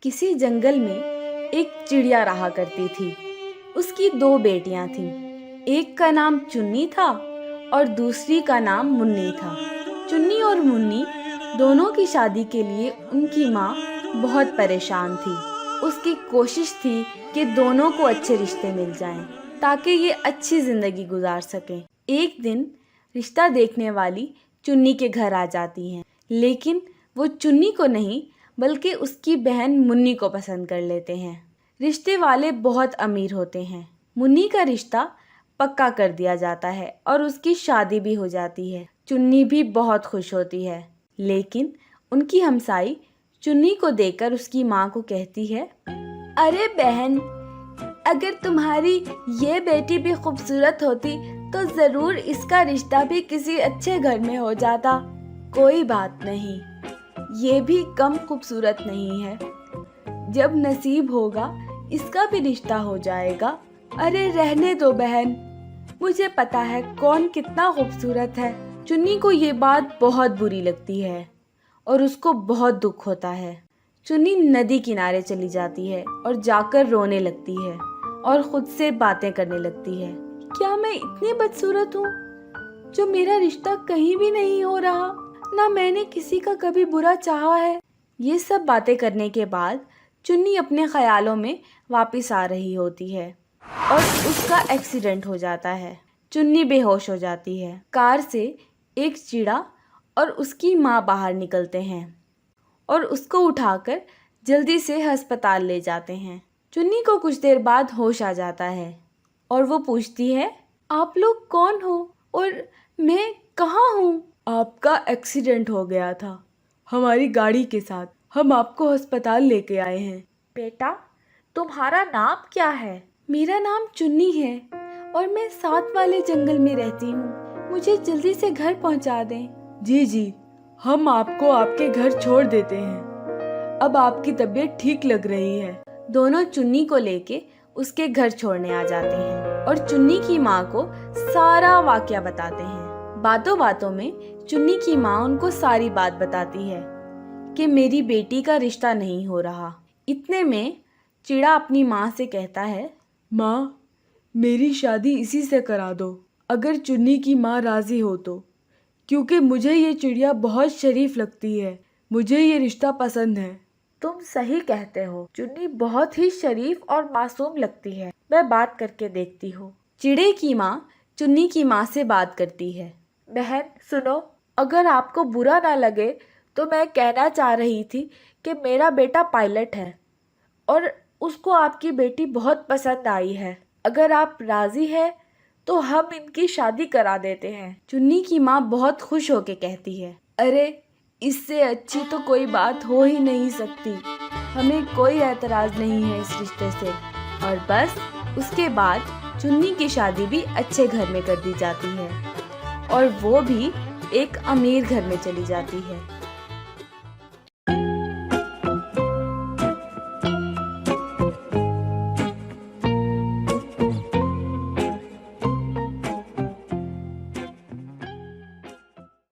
किसी जंगल में एक चिड़िया रहा करती थी। उसकी दो बेटियां थीं। एक का नाम चुन्नी था और दूसरी का नाम मुन्नी था। चुन्नी और मुन्नी दोनों की शादी के लिए उनकी माँ बहुत परेशान थी। उसकी कोशिश थी कि दोनों को अच्छे रिश्ते मिल जाएं, ताकि ये अच्छी ज़िंदगी गुजार सकें। एक दिन रिश्ता देखने वाली चुन्नी के घर आ जाती हैं, लेकिन वो चुन्नी को नहीं बल्कि उसकी बहन मुन्नी को पसंद कर लेते हैं। रिश्ते वाले बहुत अमीर होते हैं। मुन्नी का रिश्ता पक्का कर दिया जाता है और उसकी शादी भी हो जाती है। चुन्नी भी बहुत खुश होती है, लेकिन उनकी हमसाई चुन्नी को देखकर उसकी माँ को कहती है, अरे बहन, अगर तुम्हारी ये बेटी भी खूबसूरत होती तो ज़रूर इसका रिश्ता भी किसी अच्छे घर में हो जाता। कोई बात नहीं, ये भी कम खूबसूरत नहीं है। जब नसीब होगा इसका भी रिश्ता हो जाएगा। अरे रहने दो बहन, मुझे पता है कौन कितना खूबसूरत है। चुन्नी को ये बात बहुत बुरी लगती है और उसको बहुत दुख होता है। चुन्नी नदी किनारे चली जाती है और जाकर रोने लगती है और खुद से बातें करने लगती है। क्या मैं इतनी बदसूरत हूँ जो मेरा रिश्ता कहीं भी नहीं हो रहा? ना मैंने किसी का कभी बुरा चाहा है। ये सब बातें करने के बाद चुन्नी अपने ख्यालों में वापस आ रही होती है और उसका एक्सीडेंट हो जाता है। चुन्नी बेहोश हो जाती है। कार से एक चिड़ा और उसकी माँ बाहर निकलते हैं और उसको उठाकर जल्दी से अस्पताल ले जाते हैं। चुन्नी को कुछ देर बाद होश आ जाता है और वो पूछती है, आप लोग कौन हो और मैं कहाँ हूँ? आपका एक्सीडेंट हो गया था हमारी गाड़ी के साथ। हम आपको अस्पताल लेके आए हैं। बेटा, तुम्हारा नाम क्या है? मेरा नाम चुन्नी है और मैं साथ वाले जंगल में रहती हूँ। मुझे जल्दी से घर पहुँचा दें। जी, हम आपको आपके घर छोड़ देते हैं। अब आपकी तबीयत ठीक लग रही है। दोनों चुन्नी को लेके उसके घर छोड़ने आ जाते हैं और चुन्नी की माँ को सारा वाकया बताते हैं। बातों बातों में चुन्नी की माँ उनको सारी बात बताती है कि मेरी बेटी का रिश्ता नहीं हो रहा। इतने में चिड़ा अपनी माँ से कहता है, माँ, मेरी शादी इसी से करा दो, अगर चुन्नी की माँ राजी हो तो, क्योंकि मुझे ये चिड़िया बहुत शरीफ लगती है। मुझे ये रिश्ता पसंद है। तुम सही कहते हो, चुन्नी बहुत ही शरीफ और मासूम लगती है। मैं बात करके देखती हूँ। चिड़े की माँ चुन्नी की माँ से बात करती है। बहन सुनो, अगर आपको बुरा ना लगे तो मैं कहना चाह रही थी कि मेरा बेटा पायलट है और उसको आपकी बेटी बहुत पसंद आई है। अगर आप राजी है तो हम इनकी शादी करा देते हैं। चुन्नी की माँ बहुत खुश होकर कहती है, अरे इससे अच्छी तो कोई बात हो ही नहीं सकती। हमें कोई एतराज़ नहीं है इस रिश्ते से। और बस उसके बाद चुन्नी की शादी भी अच्छे घर में कर दी जाती है और वो भी एक अमीर घर में चली जाती है।